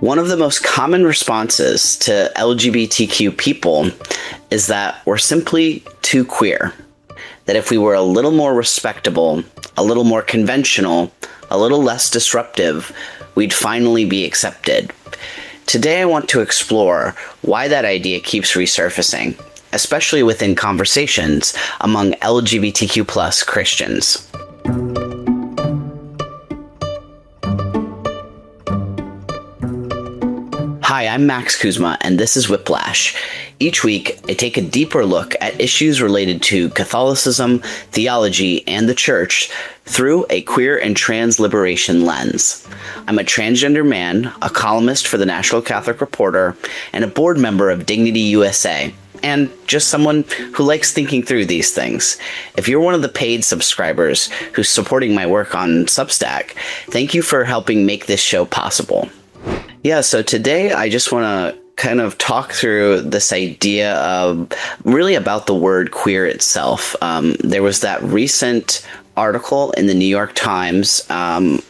One of the most common responses to LGBTQ people is that we're simply too queer. That if we were a little more respectable, a little more conventional, a little less disruptive, we'd finally be accepted. Today I want to explore why that idea keeps resurfacing, especially within conversations among LGBTQ plus Christians. Hi, I'm Max Kuzma, and this is Whiplash. Each week, I take a deeper look at issues related to Catholicism, theology, and the church through a queer and trans liberation lens. I'm a transgender man, a columnist for the National Catholic Reporter, and a board member of Dignity USA, and just someone who likes thinking through these things. If you're one of the paid subscribers who's supporting my work on Substack, thank you for helping make this show possible. Yeah, so today I just want to kind of talk through this idea of really about the word queer itself. There was that recent article in the New York Times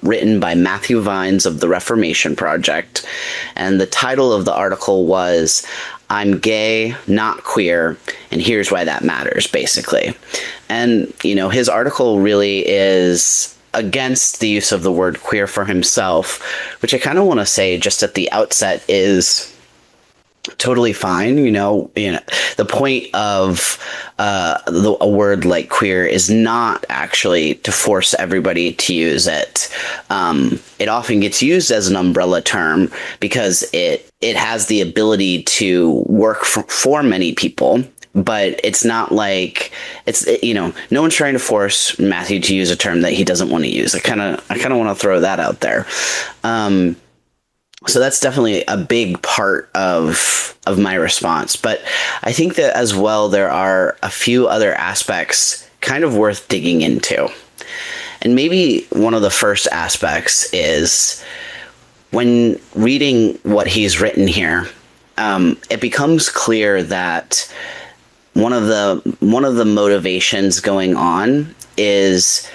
written by Matthew Vines of the Reformation Project, and the title of the article was "I'm Gay, Not Queer, and Here's Why That Matters," basically. And, you know, his article really is against the use of the word queer for himself, which I kind of want to say just at the outset is totally fine. You know, the point of a word like queer is not actually to force everybody to use it. It often gets used as an umbrella term because it has the ability to work for many people. But it's not like no one's trying to force Matthew to use a term that he doesn't want to use. I kind of want to throw that out there. So that's definitely a big part of my response. But I think that as well, there are a few other aspects kind of worth digging into. And maybe one of the first aspects is when reading what he's written here, it becomes clear that one of the motivations going on is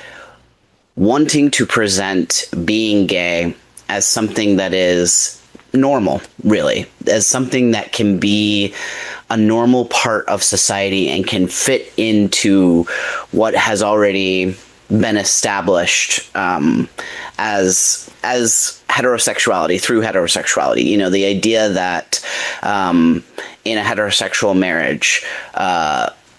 wanting to present being gay as something that is normal, really, as something that can be a normal part of society and can fit into what has already been established as heterosexuality, through heterosexuality. You know, the idea that in a heterosexual marriage,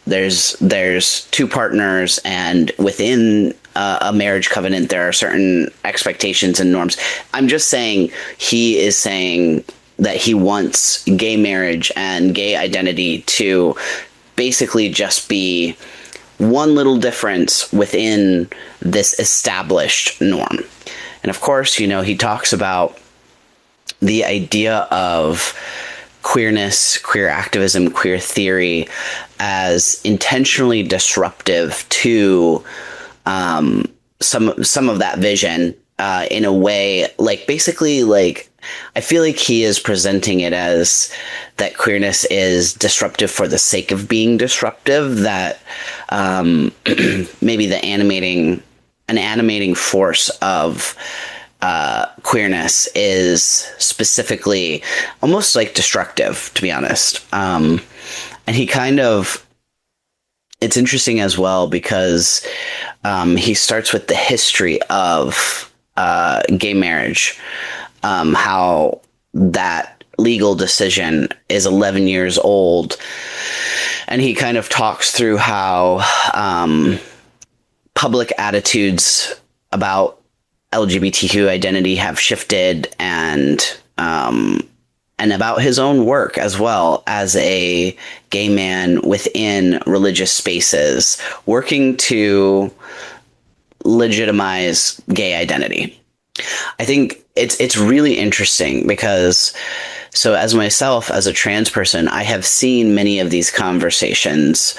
there's two partners, and within a marriage covenant, there are certain expectations and norms. I'm just saying he is saying that he wants gay marriage and gay identity to basically just be one little difference within this established norm. And of course, you know, he talks about the idea of queerness, queer activism, queer theory as intentionally disruptive to some of that vision in a way, like basically, like I feel like he is presenting it as that queerness is disruptive for the sake of being disruptive, that maybe an animating force of queerness is specifically almost like destructive, to be honest. And he kind of, it's interesting as well because he starts with the history of gay marriage, how that legal decision is 11 years old. And he kind of talks through how public attitudes about LGBTQ identity have shifted, and about his own work as well as a gay man within religious spaces, working to legitimize gay identity. I think it's really interesting because, so as myself, as a trans person, I have seen many of these conversations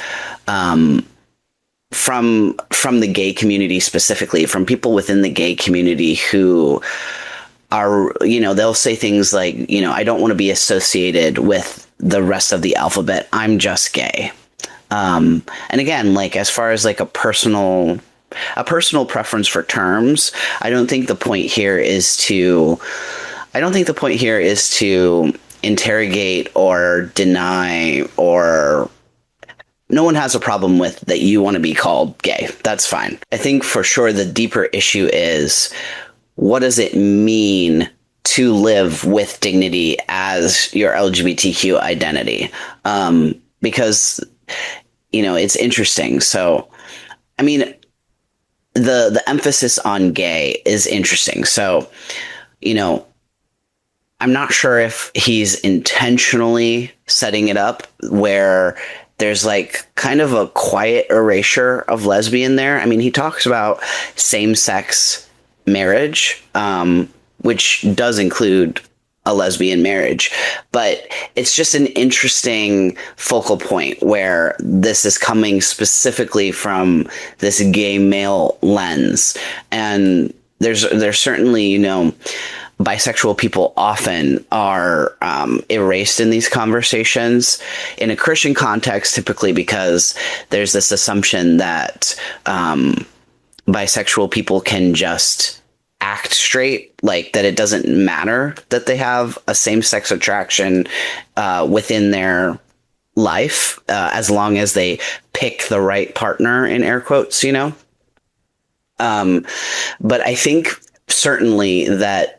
from the gay community, specifically from people within the gay community who are, you know, they'll say things like, you know, I don't want to be associated with the rest of the alphabet. I'm just gay. And again, like as far as like a personal preference for terms, I don't think the point here is to I don't think the point here is to interrogate or deny, or no one has a problem with that you want to be called gay. That's fine. I think for sure the deeper issue is, what does it mean to live with dignity as your LGBTQ identity? Because, it's interesting. So, I mean, the emphasis on gay is interesting. So, I'm not sure if he's intentionally setting it up where there's like kind of a quiet erasure of lesbian there. I mean, he talks about same-sex marriage, which does include a lesbian marriage, but it's just an interesting focal point where this is coming specifically from this gay male lens. And there's certainly, bisexual people often are erased in these conversations in a Christian context, typically because there's this assumption that bisexual people can just act straight, like that it doesn't matter that they have a same-sex attraction within their life, as long as they pick the right partner, in air quotes, but I think certainly that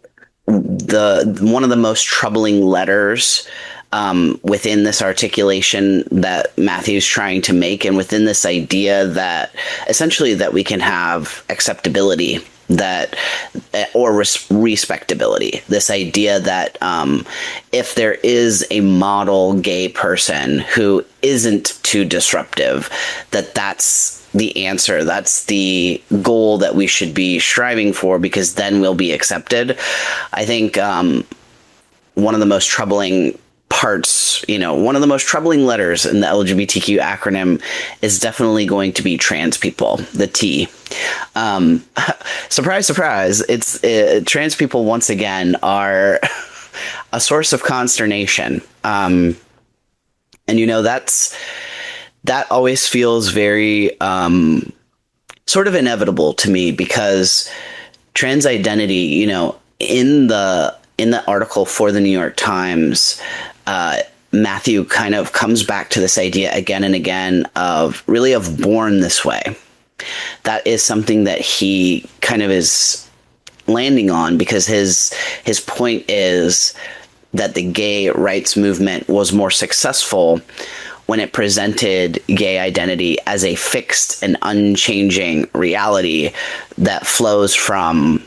one of the most troubling letters within this articulation that Matthew's trying to make, and within this idea that essentially that we can have acceptability, that or respectability, this idea that if there is a model gay person who isn't too disruptive, that's the answer, that's the goal that we should be striving for, because then we'll be accepted. I think one of the most troubling parts, one of the most troubling letters in the LGBTQ acronym is definitely going to be trans people, the T. Surprise, surprise, it's trans people once again are a source of consternation. And that always feels very sort of inevitable to me, because trans identity, in the article for the New York Times, Matthew kind of comes back to this idea again and again of born this way. That is something that he kind of is landing on, because his point is that the gay rights movement was more successful when it presented gay identity as a fixed and unchanging reality that flows from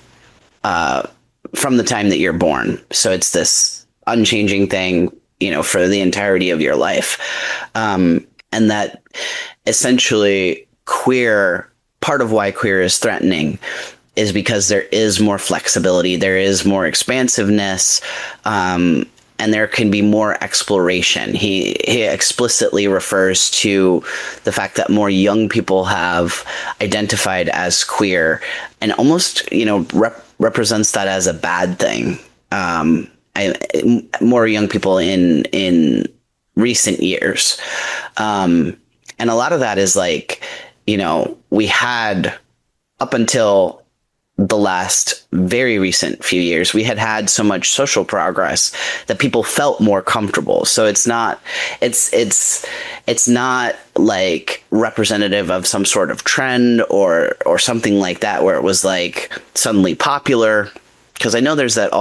the time that you're born. So it's this unchanging thing, for the entirety of your life. And that essentially part of why queer is threatening is because there is more flexibility, there is more expansiveness, and there can be more exploration. He explicitly refers to the fact that more young people have identified as queer, and almost, represents that as a bad thing. More young people in recent years. And a lot of that is like, we had, up until the last very recent few years, we had so much social progress that people felt more comfortable. So it's not like representative of some sort of trend or something like that, where it was like suddenly popular. Because I know there's that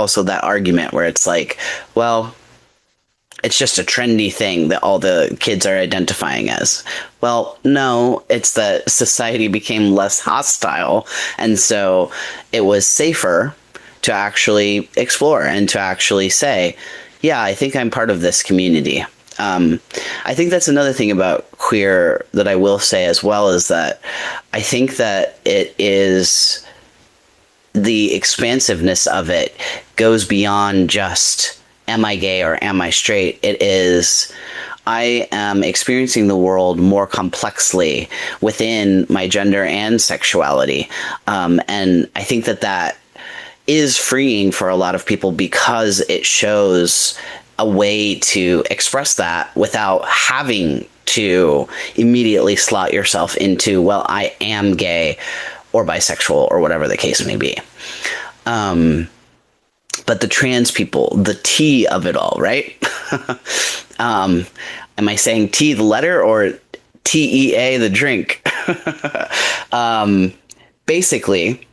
argument where it's like, well, it's just a trendy thing that all the kids are identifying as. Well, no, it's that society became less hostile, and so it was safer to actually explore and to actually say, yeah, I think I'm part of this community. I think that's another thing about queer that I will say as well, is that I think that it is, the expansiveness of it goes beyond just, am I gay or am I straight? It is, I am experiencing the world more complexly within my gender and sexuality. And I think that is freeing for a lot of people, because it shows a way to express that without having to immediately slot yourself into, well, I am gay or bisexual or whatever the case may be. but the trans people, the T of it all, right? Am I saying T the letter or TEA the drink? Basically,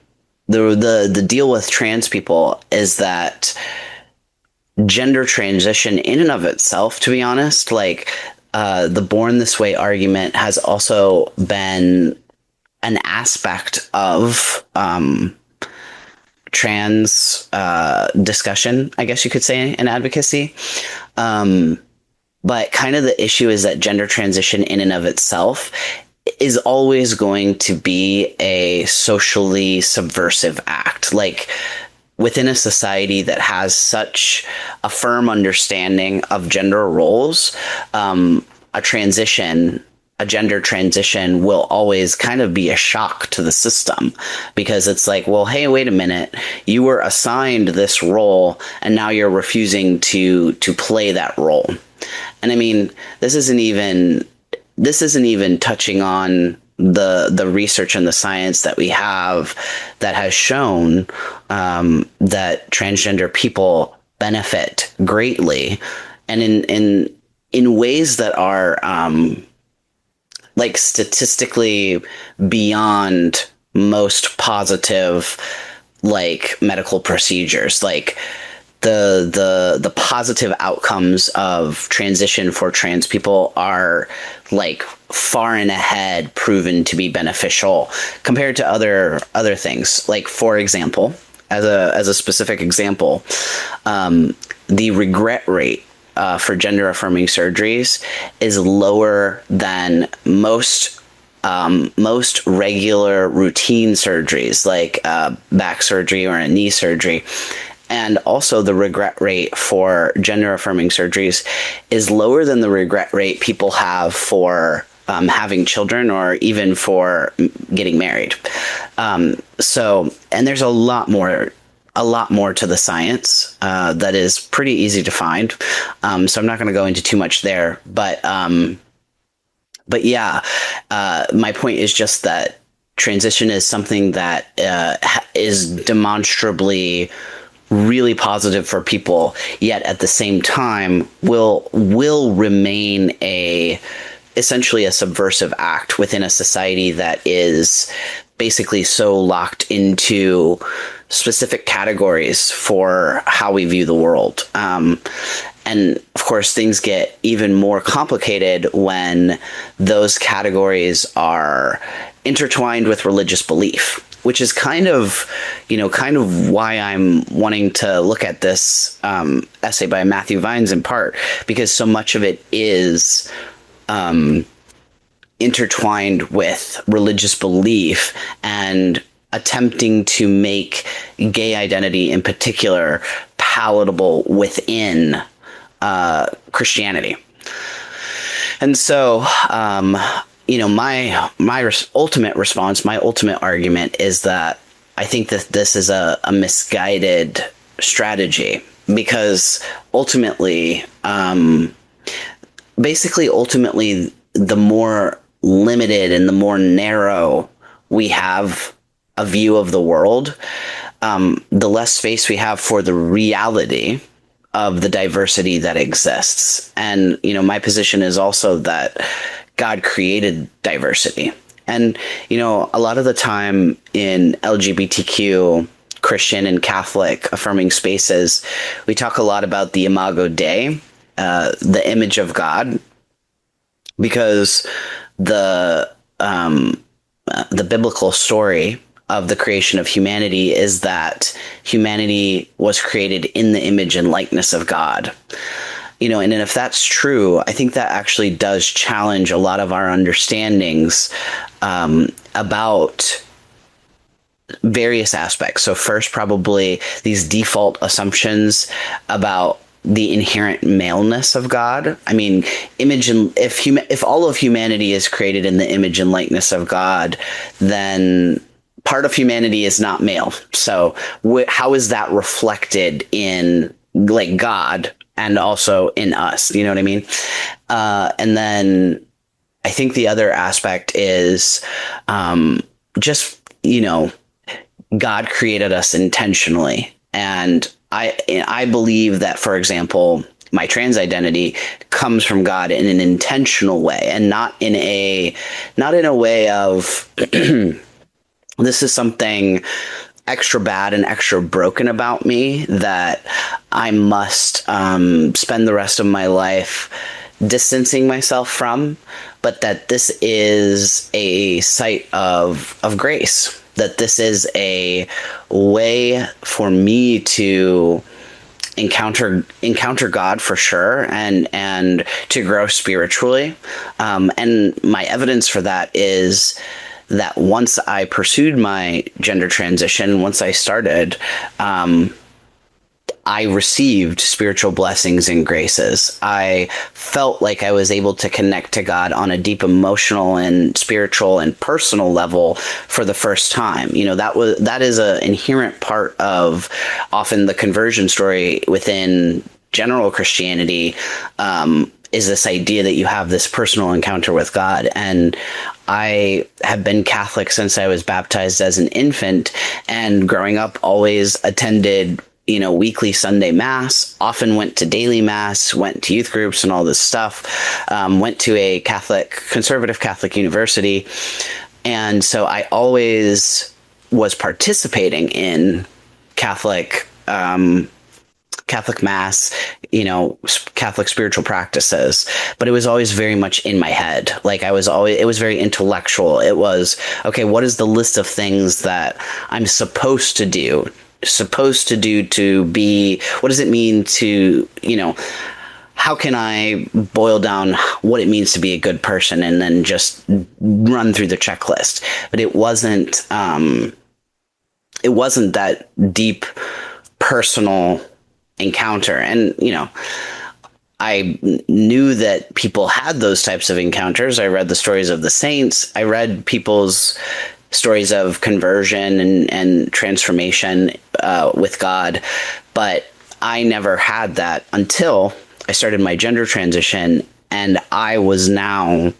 the deal with trans people is that gender transition in and of itself, to be honest, like the born this way argument has also been an aspect of trans discussion, I guess you could say, in advocacy. But kind of the issue is that gender transition in and of itself is always going to be a socially subversive act. Like within a society that has such a firm understanding of gender roles, a gender transition will always kind of be a shock to the system, because it's like, well, hey, wait a minute, you were assigned this role and now you're refusing to play that role. And I mean, this isn't even touching on the research and the science that we have that has shown that transgender people benefit greatly, and in ways that are like statistically beyond most positive like medical procedures. Like the positive outcomes of transition for trans people are like far and ahead proven to be beneficial compared to other things. Like, for example, as a specific example, the regret rate for gender affirming surgeries is lower than most regular routine surgeries, like back surgery or a knee surgery. And also the regret rate for gender affirming surgeries is lower than the regret rate people have for having children or even for getting married. And there's a lot more to the science that is pretty easy to find. So I'm not going to go into too much there, but yeah, my point is just that transition is something that is demonstrably really positive for people, yet at the same time will remain essentially a subversive act within a society that is basically so locked into specific categories for how we view the world. And of course, things get even more complicated when those categories are intertwined with religious belief, which is kind of why I'm wanting to look at this essay by Matthew Vines in part, because so much of it is intertwined with religious belief and attempting to make gay identity in particular palatable within Christianity. And so, my ultimate response, my ultimate argument is that I think that this is a misguided strategy, because ultimately, the more limited and the more narrow we have a view of the world, the less space we have for the reality of the diversity that exists. And, my position is also that God created diversity. And, a lot of the time in LGBTQ, Christian and Catholic affirming spaces, we talk a lot about the Imago Dei, the image of God, because the biblical story of the creation of humanity is that humanity was created in the image and likeness of God. And if that's true, I think that actually does challenge a lot of our understandings about various aspects. So first, probably these default assumptions about the inherent maleness of God. I mean, if all of humanity is created in the image and likeness of God, then part of humanity is not male. So how is that reflected in like God and also in us? You know what I mean? And then I think the other aspect is just, God created us intentionally. And I believe that, for example, my trans identity comes from God in an intentional way, and not in a way of this is something extra bad and extra broken about me that I must spend the rest of my life distancing myself from, but that this is a site of grace, that this is a way for me to encounter God for sure, and to grow spiritually. And my evidence for that is that once I pursued my gender transition, once I started, I received spiritual blessings and graces. I felt like I was able to connect to God on a deep emotional and spiritual and personal level for the first time. That is an inherent part of often the conversion story within general Christianity, is this idea that you have this personal encounter with God. And I have been Catholic since I was baptized as an infant, and growing up always attended weekly Sunday mass, often went to daily mass, went to youth groups and all this stuff, went to a conservative Catholic university. And so I always was participating in Catholic mass, Catholic spiritual practices, but it was always very much in my head. Like it was very intellectual. It was, okay, what is the list of things that I'm supposed to do to be, what does it mean to, how can I boil down what it means to be a good person, and then just run through the checklist. But it wasn't that deep personal encounter. And, I knew that people had those types of encounters. I read the stories of the saints. I read people's stories of conversion and transformation with God, but I never had that until I started my gender transition, and I was now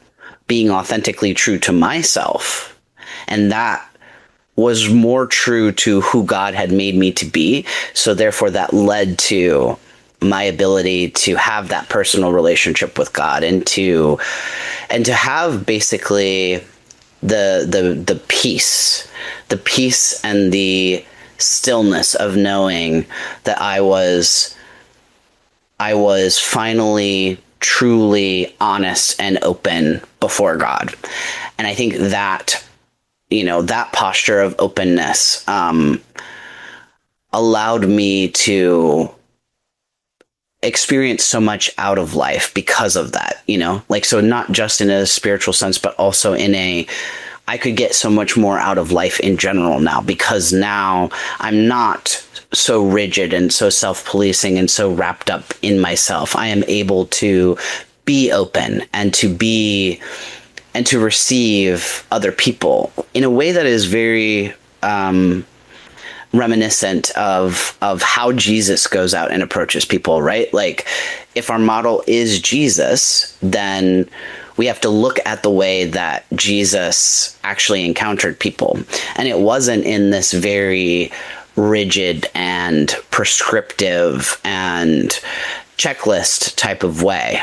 being authentically true to myself, and that was more true to who God had made me to be. So therefore that led to my ability to have that personal relationship with God, and to have basically the peace and the stillness of knowing that I was finally truly honest and open before God. And I think that, that posture of openness allowed me to experience so much out of life because of that, so not just in a spiritual sense, but also I could get so much more out of life in general now, because now I'm not so rigid and so self-policing and so wrapped up in myself. I am able to be open and to receive other people in a way that is very reminiscent of how Jesus goes out and approaches people, right? Like, if our model is Jesus, then we have to look at the way that Jesus actually encountered people. And it wasn't in this very rigid and prescriptive and checklist type of way.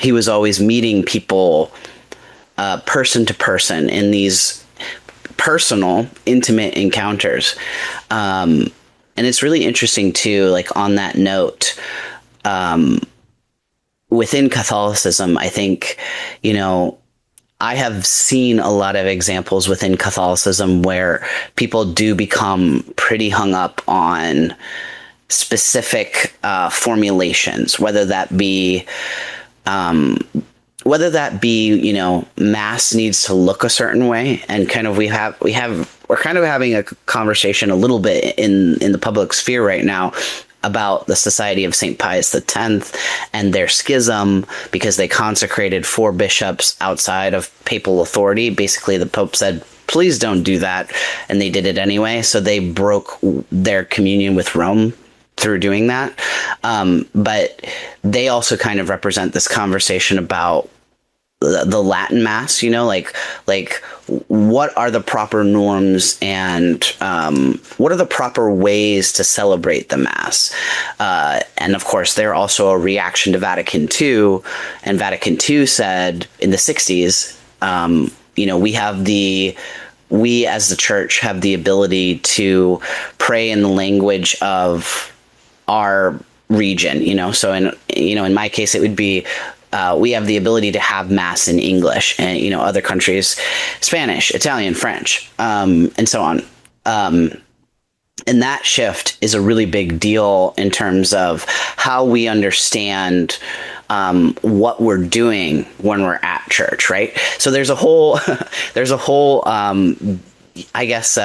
He was always meeting people person to person in these personal, intimate encounters. And it's really interesting too, like on that note, within Catholicism, I think, I have seen a lot of examples within Catholicism where people do become pretty hung up on specific formulations, whether that be, mass needs to look a certain way, and kind of we're kind of having a conversation a little bit in the public sphere right now about the Society of St. Pius X and their schism, because they consecrated 4 bishops outside of papal authority. Basically, the Pope said, please don't do that, and they did it anyway. So they broke their communion with Rome through doing that. But they also kind of represent this conversation about the Latin Mass, like what are the proper norms and what are the proper ways to celebrate the Mass? And of course, they're also a reaction to Vatican II, and Vatican II said in the 60s, we as the church have the ability to pray in the language of our region, so in my case, it would be we have the ability to have Mass in English, and other countries, Spanish, Italian, French, and so on. And that shift is a really big deal in terms of how we understand what we're doing when we're at church, right? So there's a whole, I guess.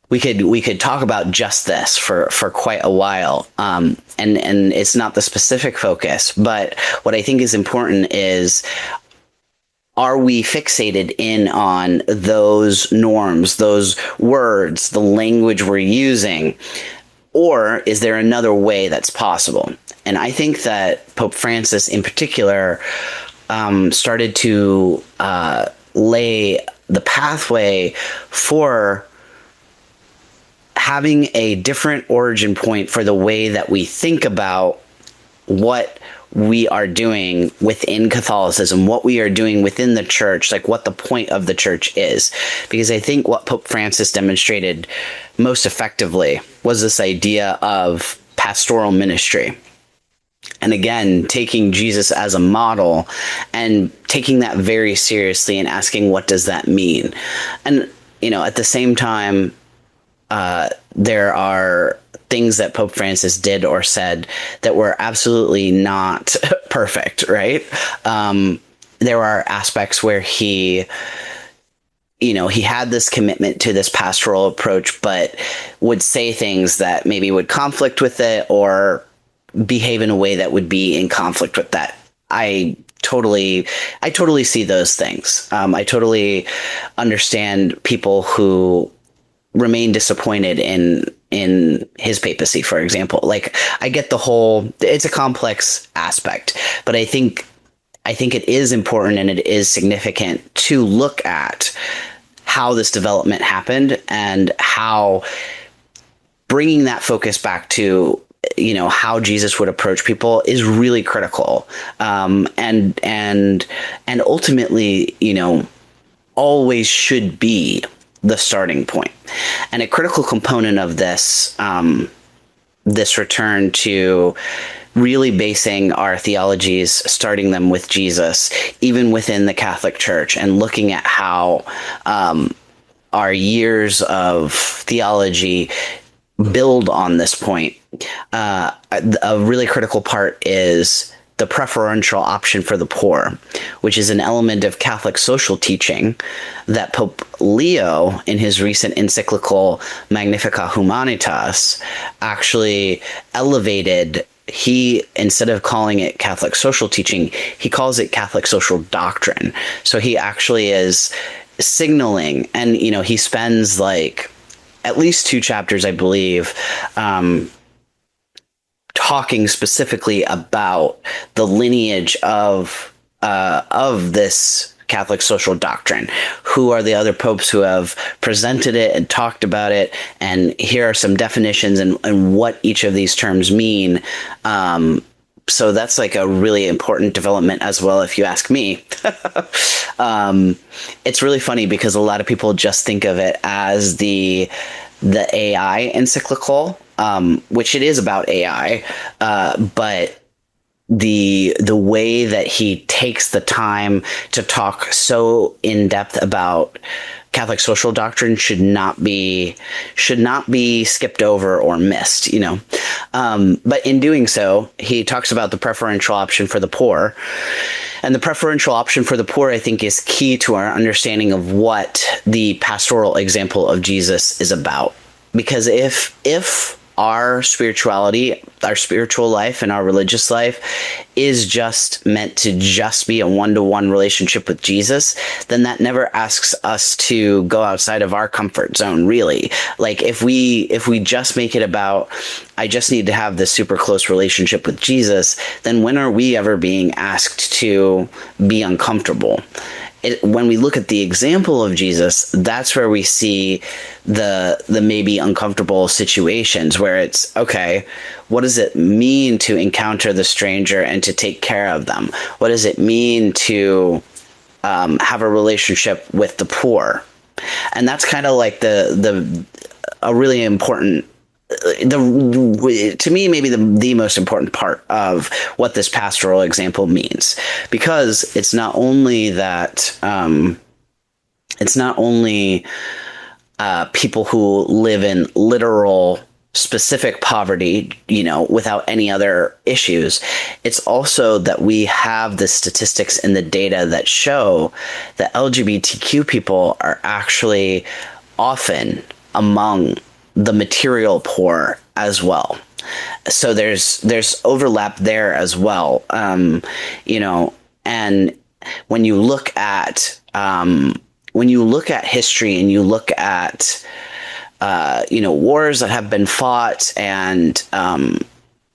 We could talk about just this for quite a while, and it's not the specific focus, but what I think is important is, are we fixated in on those norms, those words, the language we're using, or is there another way that's possible? And I think that Pope Francis in particular started to lay the pathway for having a different origin point for the way that we think about what we are doing within Catholicism, what we are doing within the church, like what the point of the church is. Because I think what Pope Francis demonstrated most effectively was this idea of pastoral ministry. And again, taking Jesus as a model and taking that very seriously and asking, what does that mean? And, at the same time, there are things that Pope Francis did or said that were absolutely not perfect, right? There are aspects where he had this commitment to this pastoral approach, but would say things that maybe would conflict with it or behave in a way that would be in conflict with that. I totally see those things. I totally understand people who remain disappointed in his papacy, for example. Like, I get it's a complex aspect, but I think it is important and it is significant to look at how this development happened and how bringing that focus back to how Jesus would approach people is really critical, and ultimately always should be the starting point. And a critical component of this return to really basing our theologies, starting them with Jesus, even within the Catholic Church, and looking at how our years of theology build on this point. A really critical part is the preferential option for the poor, which is an element of Catholic social teaching that Pope Leo, in his recent encyclical Magnificat Humanitas, actually elevated. He, instead of calling it Catholic social teaching, he calls it Catholic social doctrine. So he actually is signaling, and he spends like at least 2 chapters, I believe, talking specifically about the lineage of this Catholic social doctrine. Who are the other popes who have presented it and talked about it? And here are some definitions and what each of these terms mean. So that's like a really important development as well, if you ask me. It's really funny because a lot of people just think of it as the AI encyclical, which it is about AI, but the way that he takes the time to talk so in depth about Catholic social doctrine should not be skipped over or missed, But in doing so, he talks about the preferential option for the poor. And the preferential option for the poor, I think, is key to our understanding of what the pastoral example of Jesus is about. Because if our spirituality, our spiritual life, and our religious life is just meant to just be a one-to-one relationship with Jesus, then that never asks us to go outside of our comfort zone, really. Like if we just make it about, I just need to have this super close relationship with Jesus, then when are we ever being asked to be uncomfortable? When we look at the example of Jesus, that's where we see the maybe uncomfortable situations where it's, okay, what does it mean to encounter the stranger and to take care of them? What does it mean to have a relationship with the poor? And that's kind of like a really important, to me, maybe the most important part of what this pastoral example means, because it's not only that people who live in literal specific poverty, without any other issues. It's also that we have the statistics and the data that show that LGBTQ people are actually often among the material poor as well. So there's overlap there as well. And when you look at history and you look at wars that have been fought and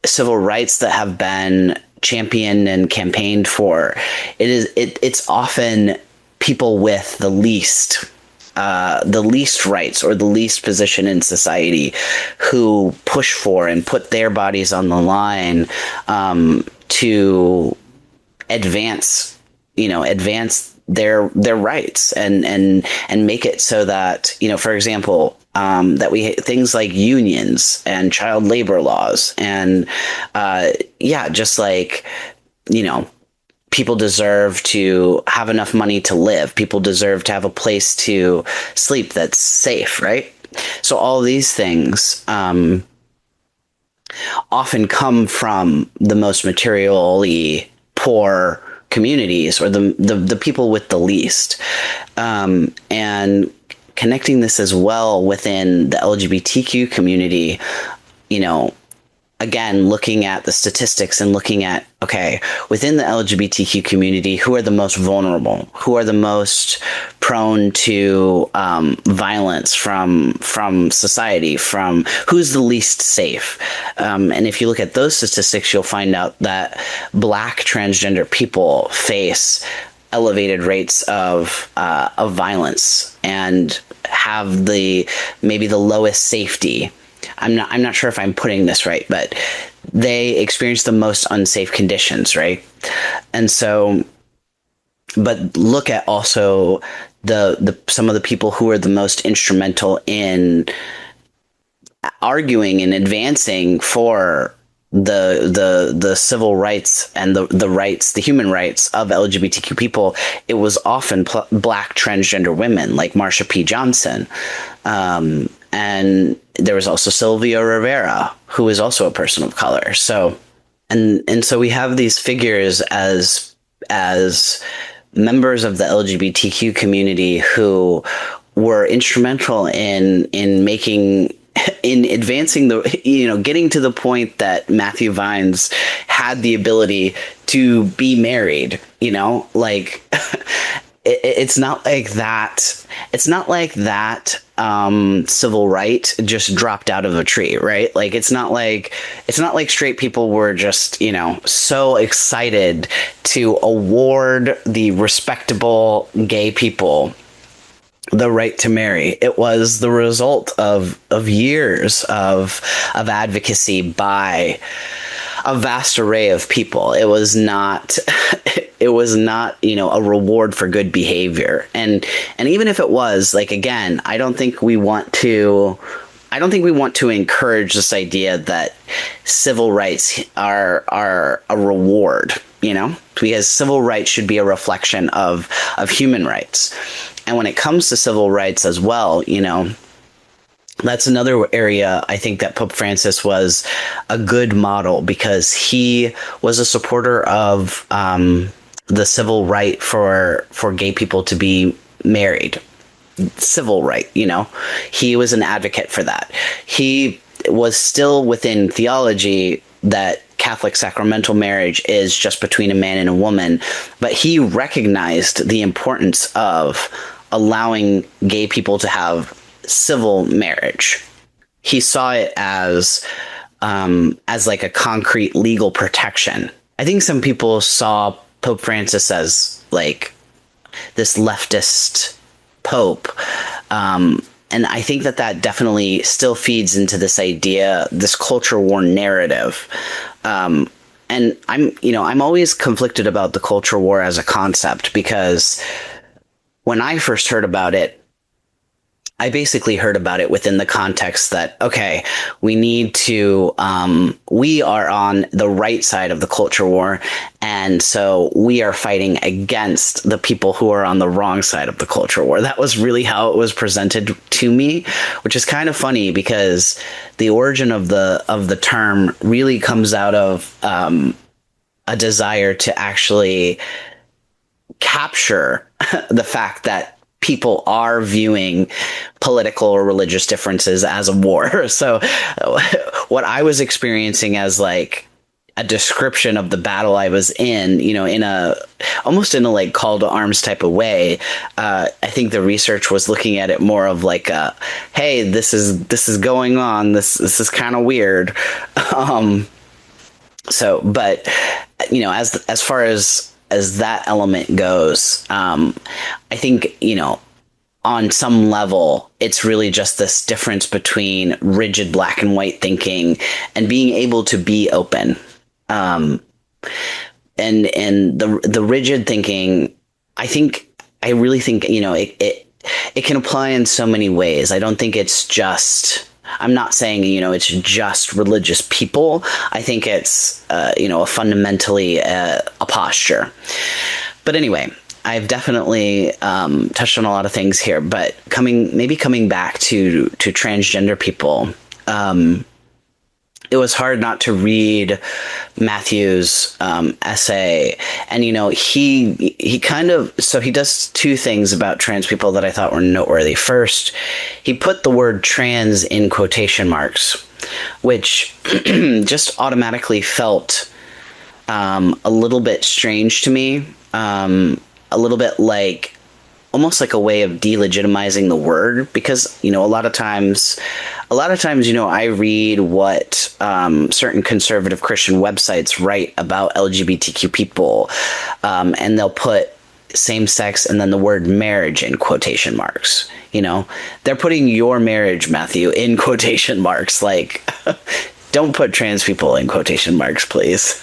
civil rights that have been championed and campaigned for, it's often people with the least rights or the least position in society who push for and put their bodies on the line to advance their rights and make it so that, for example, that things like unions and child labor laws and just like, people deserve to have enough money to live. People deserve to have a place to sleep that's safe, right? So all these things often come from the most materially poor communities or the people with the least. And connecting this as well within the LGBTQ community, again, looking at the statistics and looking at, okay, within the LGBTQ community, who are the most vulnerable? Who are the most prone to violence from society? From who's the least safe? And if you look at those statistics, you'll find out that Black transgender people face elevated rates of violence and have maybe the lowest safety. I'm not sure if I'm putting this right, but they experience the most unsafe conditions, right? And so, but look at also some of the people who are the most instrumental in arguing and advancing for the civil rights and the human rights of LGBTQ people. It was often Black transgender women like Marsha P. Johnson. And there was also Sylvia Rivera, who is also a person of color. So, and so we have these figures as members of the LGBTQ community who were instrumental in advancing getting to the point that Matthew Vines had the ability to be married, like it's not like that. It's not like that civil right just dropped out of a tree, right? Like it's not like straight people were just, so excited to award the respectable gay people the right to marry. It was the result of years of advocacy by a vast array of people. It was not a reward for good behavior. And even if it was, like, again, I don't think we want to encourage this idea that civil rights are a reward, because civil rights should be a reflection of human rights. And when it comes to civil rights as well, that's another area I think that Pope Francis was a good model, because he was a supporter of the civil right for gay people to be married. Civil right, he was an advocate for that. He was still within theology that Catholic sacramental marriage is just between a man and a woman, but he recognized the importance of allowing gay people to have civil marriage. He saw it as like a concrete legal protection. I think some people saw Pope Francis as like this leftist pope. And I think that definitely still feeds into this idea, this culture war narrative. And I'm always conflicted about the culture war as a concept, because when I first heard about it, I basically heard about it within the context that, okay, we are on the right side of the culture war, and so we are fighting against the people who are on the wrong side of the culture war. That was really how it was presented to me, which is kind of funny because the origin of the term really comes out of a desire to actually capture the fact that people are viewing political or religious differences as a war. So what I was experiencing as like a description of the battle I was in, almost in a like call to arms type of way. I think the research was looking at it more of like hey, this is going on. This is kind of weird. But as far as that element goes, I think, on some level, it's really just this difference between rigid black and white thinking and being able to be open. And the rigid thinking, I really think, it can apply in so many ways. I don't think it's just, I'm not saying, it's just religious people. I think it's, fundamentally a posture. But anyway, I've definitely touched on a lot of things here, but coming back to transgender people, it was hard not to read Matthew's essay. And, he kind of, so he does two things about trans people that I thought were noteworthy. First, he put the word trans in quotation marks, which just automatically felt a little bit strange to me. A little bit like, almost like a way of delegitimizing the word, because, a lot of times, I read what certain conservative Christian websites write about LGBTQ people, and they'll put same-sex and then the word marriage in quotation marks. They're putting your marriage, Matthew, in quotation marks. Like, don't put trans people in quotation marks, please.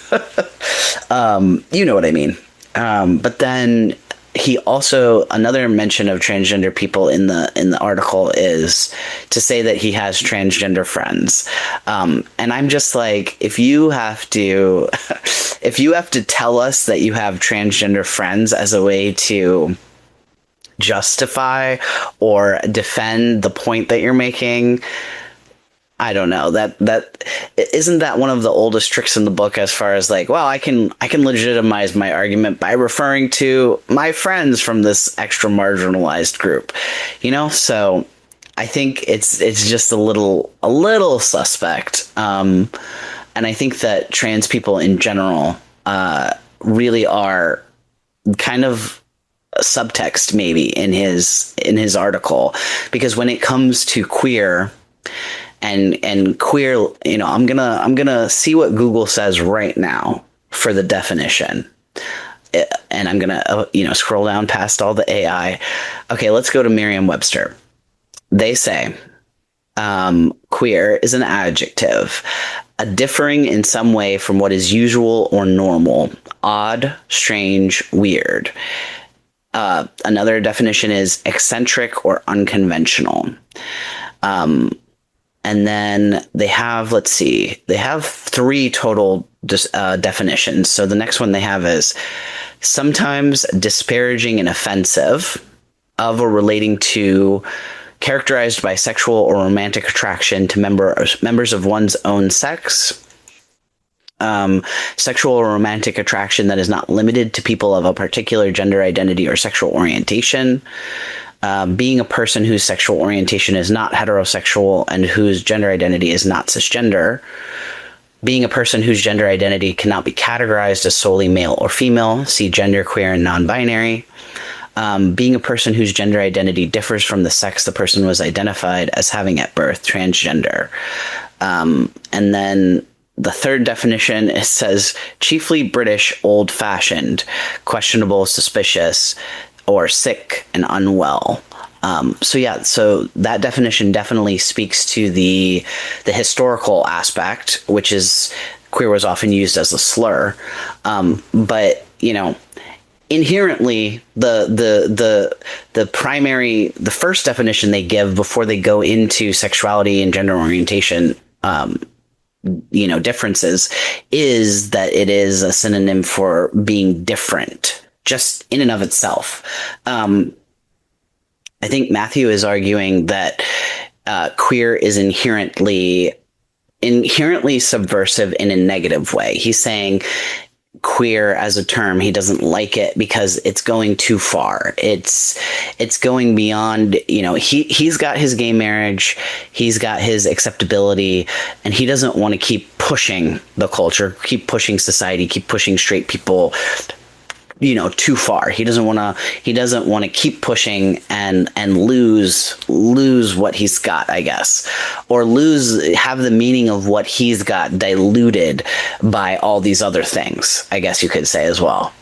You know what I mean. But then he also, another mention of transgender people in the article is to say that he has transgender friends. And I'm just like, if you have to tell us that you have transgender friends as a way to justify or defend the point that you're making, I don't know, that isn't that one of the oldest tricks in the book, as far as like, well, I can legitimize my argument by referring to my friends from this extra marginalized group, so I think it's just a little suspect. And I think that trans people in general really are kind of a subtext maybe in his article, because when it comes to queer and queer, I'm gonna see what Google says right now for the definition, and I'm gonna scroll down past all the AI. Okay, let's go to Merriam-Webster. They say queer is an adjective, a differing in some way from what is usual or normal, odd, strange, weird. Another definition is eccentric or unconventional. And then they have, they have three total definitions. So the next one they have is sometimes disparaging and offensive of or relating to, characterized by sexual or romantic attraction to members of one's own sex. Sexual or romantic attraction that is not limited to people of a particular gender identity or sexual orientation. being a person whose sexual orientation is not heterosexual and whose gender identity is not cisgender, being a person whose gender identity cannot be categorized as solely male or female, see gender, queer, and non-binary, being a person whose gender identity differs from the sex the person was identified as having at birth, transgender. And then the third definition, it says chiefly British, old-fashioned, questionable, suspicious, or sick and unwell. So that definition definitely speaks to the historical aspect, which is queer was often used as a slur. But inherently the first definition they give before they go into sexuality and gender orientation differences is that it is a synonym for being different, just in and of itself. I think Matthew is arguing that queer is inherently subversive in a negative way. He's saying queer as a term, he doesn't like it because it's going too far. It's going beyond, he's got his gay marriage, he's got his acceptability, and he doesn't want to keep pushing the culture, keep pushing society, keep pushing straight people too far. He doesn't want to keep pushing and lose what he's got, I guess, or have the meaning of what he's got diluted by all these other things, I guess you could say as well.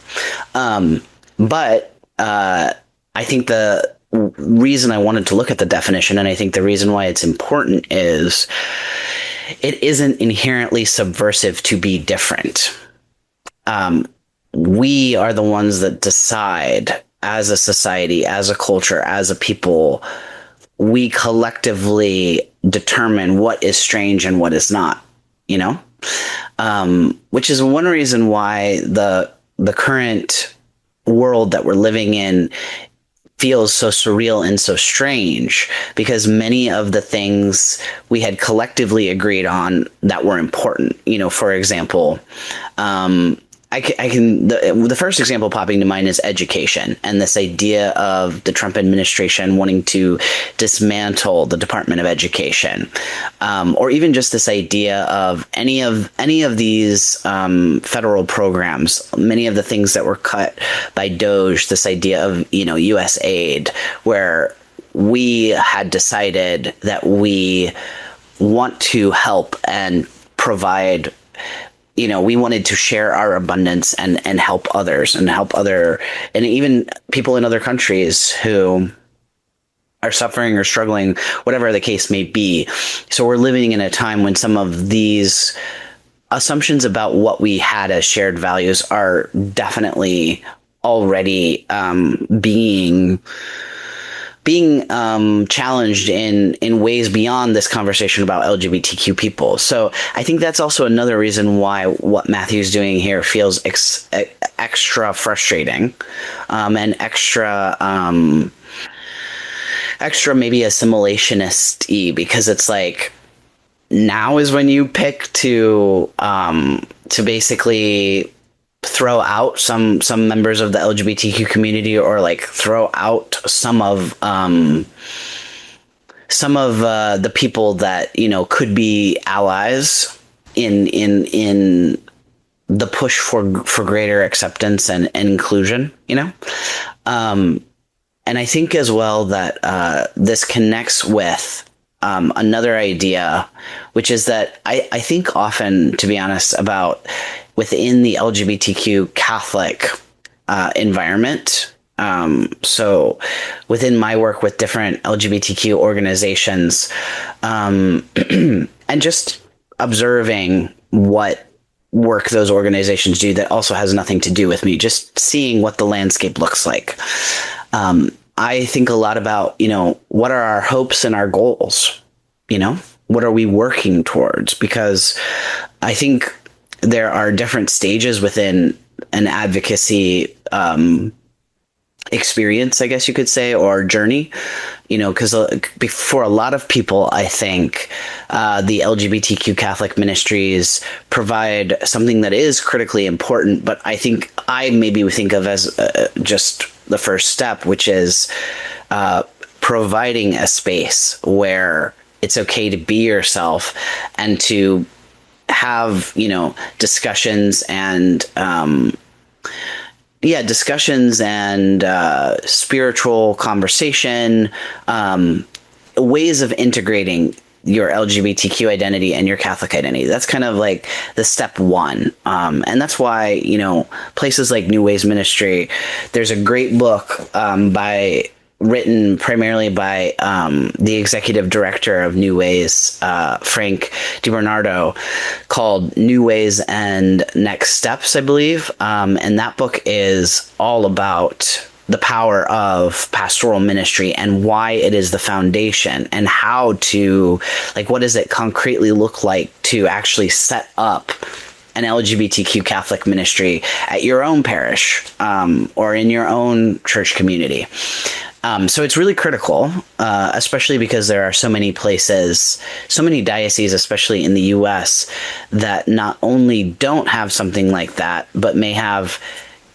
But I think the reason I wanted to look at the definition, and I think the reason why it's important, is it isn't inherently subversive to be different. We are the ones that decide as a society, as a culture, as a people. We collectively determine what is strange and what is not, which is one reason why the current world that we're living in feels so surreal and so strange, because many of the things we had collectively agreed on that were important, for example, the first example popping to mind is education, and this idea of the Trump administration wanting to dismantle the Department of Education, or even just this idea of any of these federal programs, many of the things that were cut by DOGE, this idea of U.S. aid, where we had decided that we want to help and provide. We wanted to share our abundance and help others and even people in other countries who are suffering or struggling, whatever the case may be. So we're living in a time when some of these assumptions about what we had as shared values are definitely already being challenged in ways beyond this conversation about LGBTQ people. So I think that's also another reason why what Matthew's doing here feels extra frustrating, and extra maybe assimilationist-y, because it's like, now is when you pick to basically throw out some members of the LGBTQ community, or like throw out some of the people that could be allies in the push for greater acceptance and inclusion, and I think as well that this connects with another idea, which is that I think often, to be honest, about within the LGBTQ Catholic environment. So within my work with different LGBTQ organizations, and just observing what work those organizations do that also has nothing to do with me, just seeing what the landscape looks like. I think a lot about, what are our hopes and our goals? What are we working towards? Because I think there are different stages within an advocacy experience, I guess you could say, or journey, because for a lot of people, I think the LGBTQ Catholic ministries provide something that is critically important, but I think I maybe would think of as just the first step, which is providing a space where it's okay to be yourself and to have, discussions and spiritual conversation, ways of integrating your LGBTQ identity and your Catholic identity. That's kind of like the step one. And that's why, places like New Ways Ministry, there's a great book written primarily by the executive director of New Ways, Frank DiBernardo, called New Ways and Next Steps, I believe. And that book is all about the power of pastoral ministry and why it is the foundation, and how to, what does it concretely look like to actually set up an LGBTQ Catholic ministry at your own parish or in your own church community. So it's really critical, especially because there are so many places, so many dioceses, especially in the U.S., that not only don't have something like that, but may have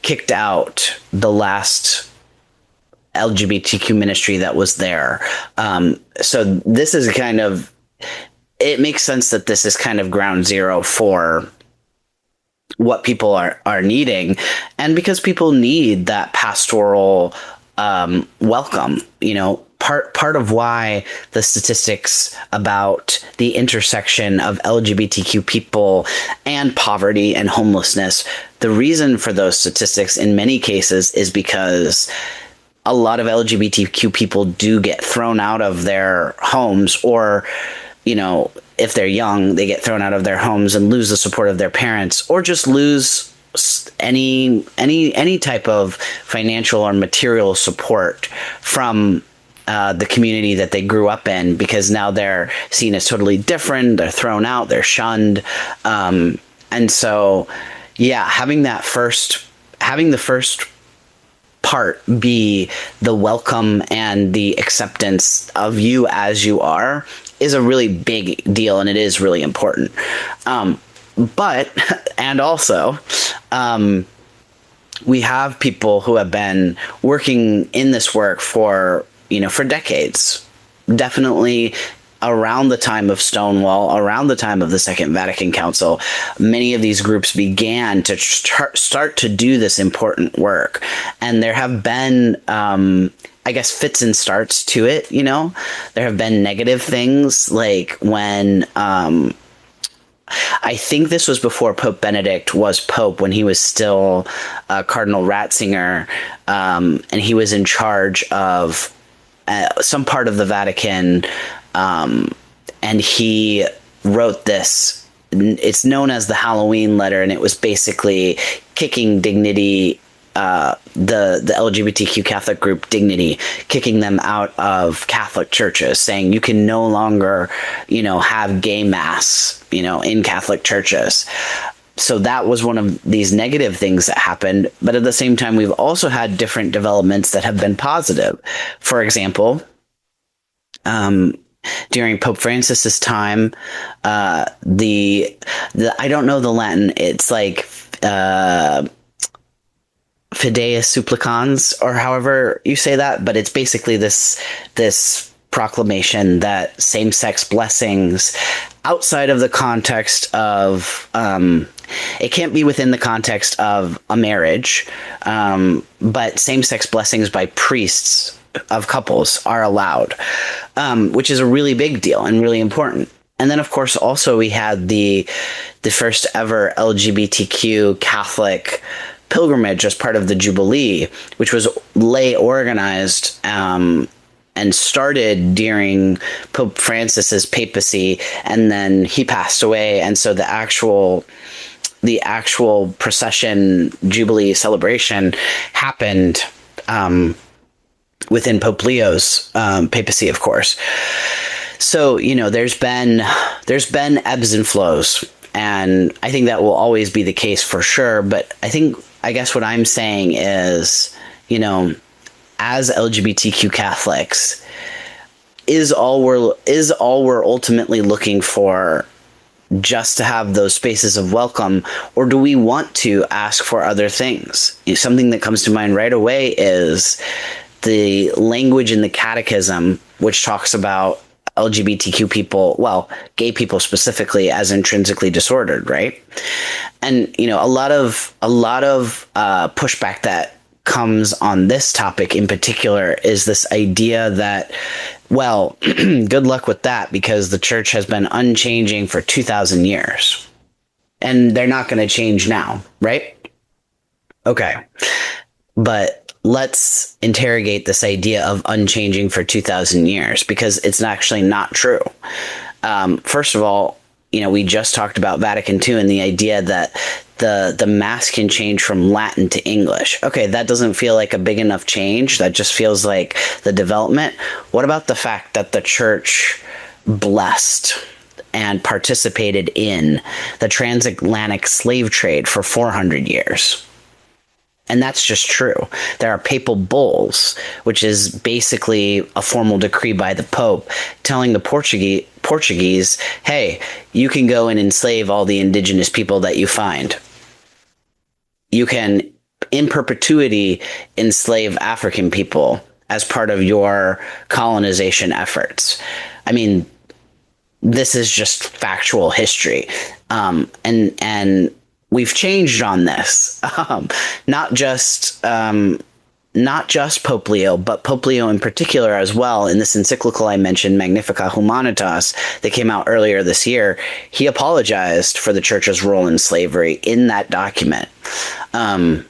kicked out the last LGBTQ ministry that was there. So this is it makes sense that this is kind of ground zero for what people are needing. And because people need that pastoral welcome, part of why the statistics about the intersection of LGBTQ people and poverty and homelessness, the reason for those statistics in many cases is because a lot of LGBTQ people do get thrown out of their homes, or, if they're young, they get thrown out of their homes and lose the support of their parents, or just lose any type of financial or material support from the community that they grew up in, because now they're seen as totally different. They're thrown out. They're shunned. And so, having the first part be the welcome and the acceptance of you as you are is a really big deal, and it is really important. And also, we have people who have been working in this work for decades, definitely around the time of Stonewall, around the time of the Second Vatican Council. Many of these groups began to start to do this important work. And there have been, fits and starts to it, There have been negative things, like when... I think this was before Pope Benedict was Pope, when he was still Cardinal Ratzinger, and he was in charge of some part of the Vatican, and he wrote this. It's known as the Halloween letter, and it was basically kicking Dignity, the LGBTQ Catholic group Dignity, kicking them out of Catholic churches, saying you can no longer, have gay mass, in Catholic churches. So that was one of these negative things that happened. But at the same time, we've also had different developments that have been positive. For example, during Pope Francis's time, the I don't know the Latin. It's like Fideus Supplicans, or however you say that, but it's basically this proclamation that same-sex blessings outside of the context of it can't be within the context of a marriage, but same-sex blessings by priests of couples are allowed, which is a really big deal and really important. And then, of course, also we had the first ever LGBTQ Catholic pilgrimage as part of the Jubilee, which was lay organized and started during Pope Francis's papacy, and then he passed away, and so the actual procession Jubilee celebration happened within Pope Leo's papacy, of course. So there's been ebbs and flows, and I think that will always be the case for sure. But I guess what I'm saying is, as LGBTQ Catholics, is all we're ultimately looking for just to have those spaces of welcome, or do we want to ask for other things? Something that comes to mind right away is the language in the catechism, which talks about LGBTQ people, well, gay people specifically, as intrinsically disordered, right? And a lot of pushback that comes on this topic in particular is this idea that, well, good luck with that, because the church has been unchanging for 2,000 years, and they're not going to change now, right? Okay, but let's interrogate this idea of unchanging for 2,000 years, because it's actually not true. First of all, we just talked about Vatican II and the idea that the Mass can change from Latin to English. Okay, that doesn't feel like a big enough change. That just feels like the development. What about the fact that the church blessed and participated in the transatlantic slave trade for 400 years? And that's just true. There are papal bulls, which is basically a formal decree by the Pope telling the Portuguese, hey, you can go and enslave all the indigenous people that you find. You can, in perpetuity, enslave African people as part of your colonization efforts. I mean, this is just factual history. And we've changed on this. Not just Pope Leo, but Pope Leo in particular as well. In this encyclical I mentioned, Magnificat Humanitas, that came out earlier this year, he apologized for the church's role in slavery in that document. And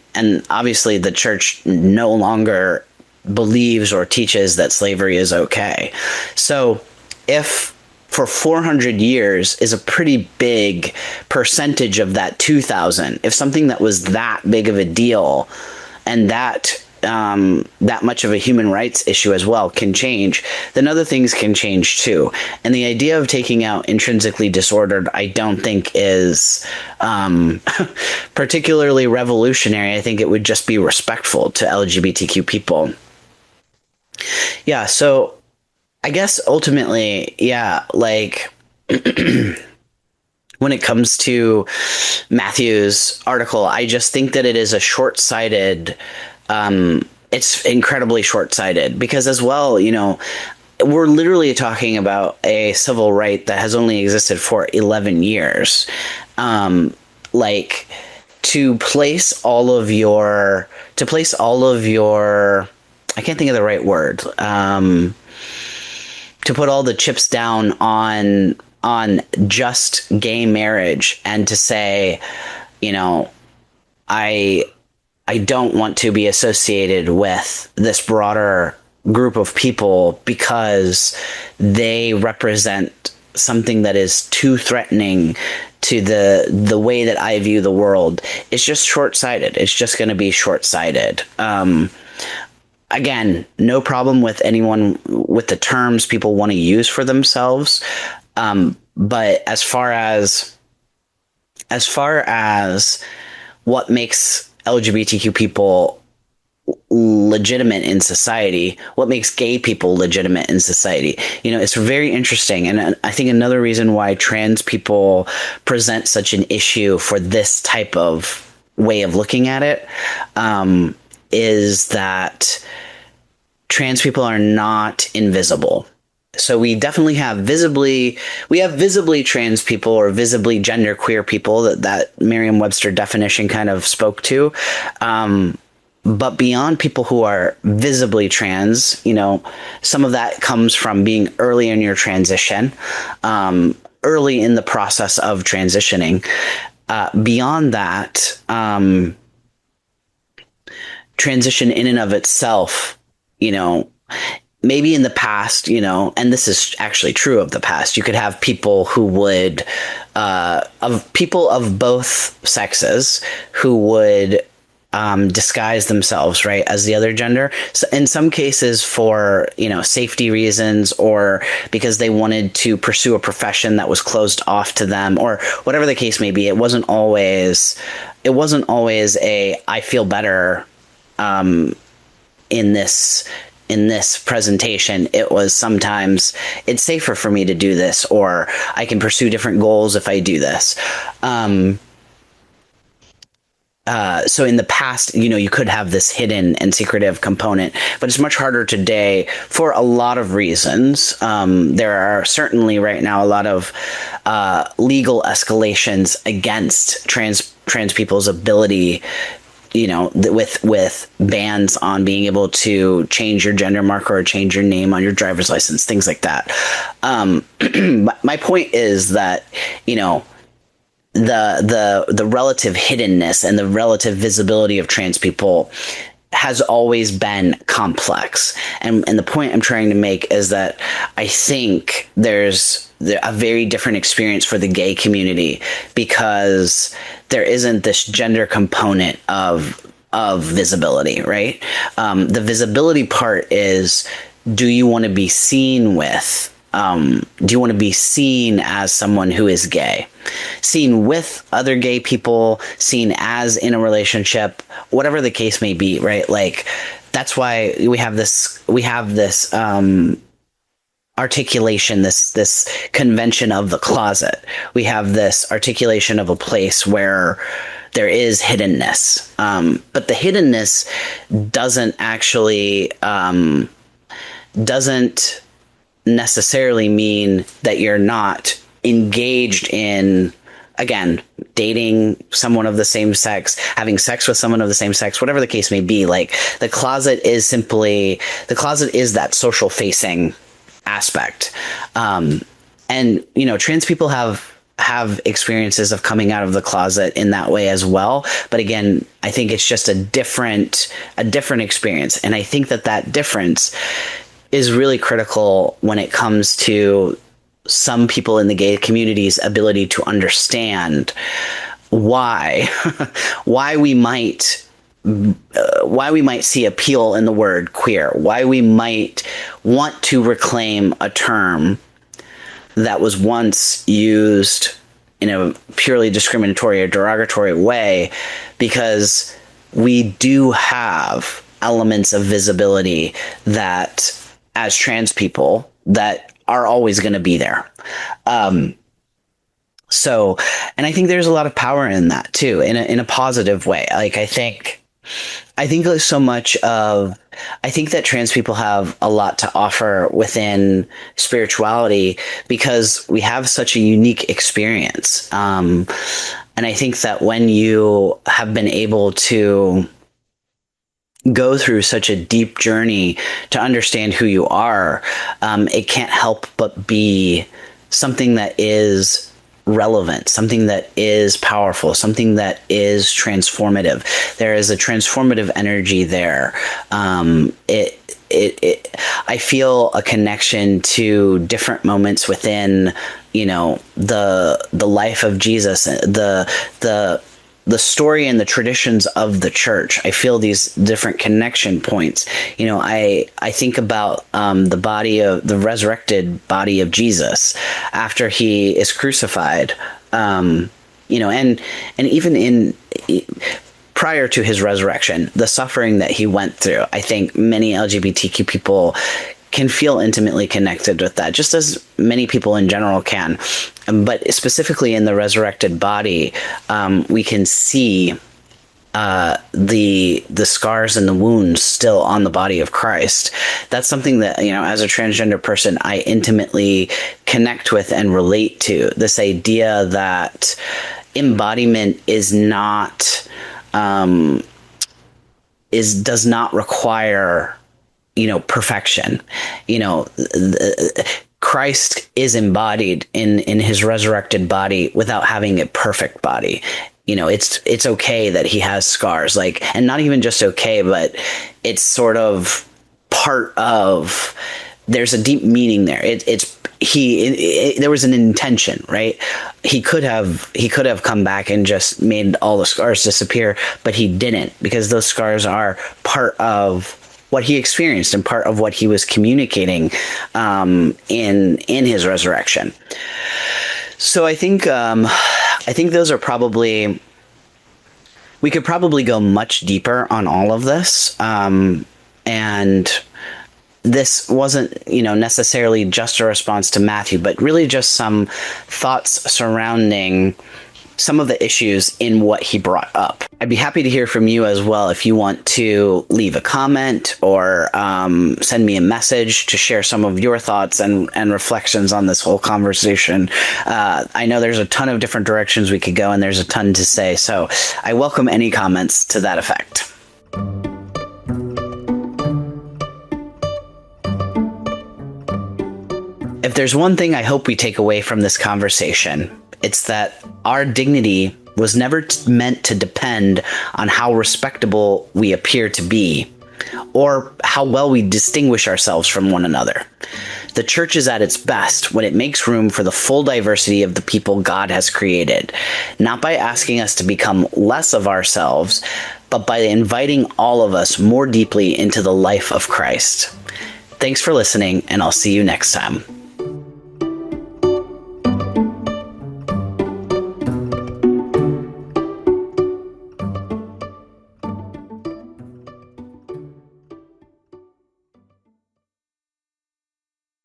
obviously the church no longer believes or teaches that slavery is okay. So if for 400 years is a pretty big percentage of that 2,000, if something that was that big of a deal and that much of a human rights issue as well can change, then other things can change too. And the idea of taking out intrinsically disordered, I don't think is particularly revolutionary. I think it would just be respectful to LGBTQ people. Yeah, so I guess ultimately, yeah, like when it comes to Matthew's article, I just think that it is a short-sighted, it's incredibly short-sighted, because as well, we're literally talking about a civil right that has only existed for 11 years. Like to place all of your, I can't think of the right word, to put all the chips down on just gay marriage and to say, I don't want to be associated with this broader group of people because they represent something that is too threatening to the way that I view the world. It's just short-sighted. It's just going to be short-sighted. Again, no problem with anyone with the terms people want to use for themselves. But as far as what makes LGBTQ people legitimate in society, what makes gay people legitimate in society, it's very interesting. And I think another reason why trans people present such an issue for this type of way of looking at it, is that trans people are not invisible. So we definitely have visibly trans people or visibly genderqueer people that Merriam-Webster definition kind of spoke to. But beyond people who are visibly trans, some of that comes from being early in your transition, early in the process of transitioning. Beyond that, transition in and of itself, maybe in the past, and this is actually true of the past, you could have people who would, of people of both sexes who would disguise themselves, right, as the other gender. So in some cases for, safety reasons, or because they wanted to pursue a profession that was closed off to them, or whatever the case may be. It wasn't always a, I feel better, in this presentation. It was sometimes it's safer for me to do this, or I can pursue different goals if I do this. so in the past, you could have this hidden and secretive component, but it's much harder today for a lot of reasons. There are certainly right now a lot of legal escalations against trans people's ability, with bans on being able to change your gender marker or change your name on your driver's license, things like that. My point is that, the relative hiddenness and the relative visibility of trans people has always been complex. And the point I'm trying to make is that I think there's a very different experience for the gay community because there isn't this gender component of visibility, right? The visibility part is, do you want to be seen with? Do you want to be seen as someone who is gay, seen with other gay people, seen as in a relationship, whatever the case may be, right? Like, that's why we have this articulation, this convention of the closet. We have this articulation of a place where there is hiddenness. But the hiddenness doesn't actually, doesn't necessarily mean that you're not engaged in, again, dating someone of the same sex, having sex with someone of the same sex, whatever the case may be. Like, the closet is that social facing aspect. And, trans people have experiences of coming out of the closet in that way as well. But again, I think it's just a different experience. And I think that difference is really critical when it comes to some people in the gay community's ability to understand why we might see appeal in the word queer, why we might want to reclaim a term that was once used in a purely discriminatory or derogatory way, because we do have elements of visibility that, as trans people, that are always going to be there. So, and I think there's a lot of power in that too, in a positive way. Like, I think there's so much I think that trans people have a lot to offer within spirituality because we have such a unique experience. And I think that when you have been able to go through such a deep journey to understand who you are, it can't help but be something that is relevant, something that is powerful, something that is transformative. There is a transformative energy there. I feel a connection to different moments within, the life of Jesus, the story and the traditions of the church. I feel these different connection points. I think about the resurrected body of Jesus after he is crucified, and even prior to his resurrection, the suffering that he went through. I think many LGBTQ people can feel intimately connected with that, just as many people in general can. But specifically in the resurrected body, we can see the scars and the wounds still on the body of Christ. That's something that, as a transgender person, I intimately connect with and relate to. This idea that embodiment is not does not require perfection. Christ is embodied in his resurrected body without having a perfect body. It's okay that he has scars, and not even just okay, but it's sort of part of, there's a deep meaning there. There was an intention, right? He could have come back and just made all the scars disappear, but he didn't, because those scars are part of what he experienced and part of what he was communicating in his resurrection. So I think those are probably, we could probably go much deeper on all of this, and this wasn't necessarily just a response to Matthew, but really just some thoughts surrounding some of the issues in what he brought up. I'd be happy to hear from you as well if you want to leave a comment or send me a message to share some of your thoughts and reflections on this whole conversation. I know there's a ton of different directions we could go, and there's a ton to say, so I welcome any comments to that effect. If there's one thing I hope we take away from this conversation, it's that our dignity was never meant to depend on how respectable we appear to be or how well we distinguish ourselves from one another. The church is at its best when it makes room for the full diversity of the people God has created, not by asking us to become less of ourselves, but by inviting all of us more deeply into the life of Christ. Thanks for listening, and I'll see you next time.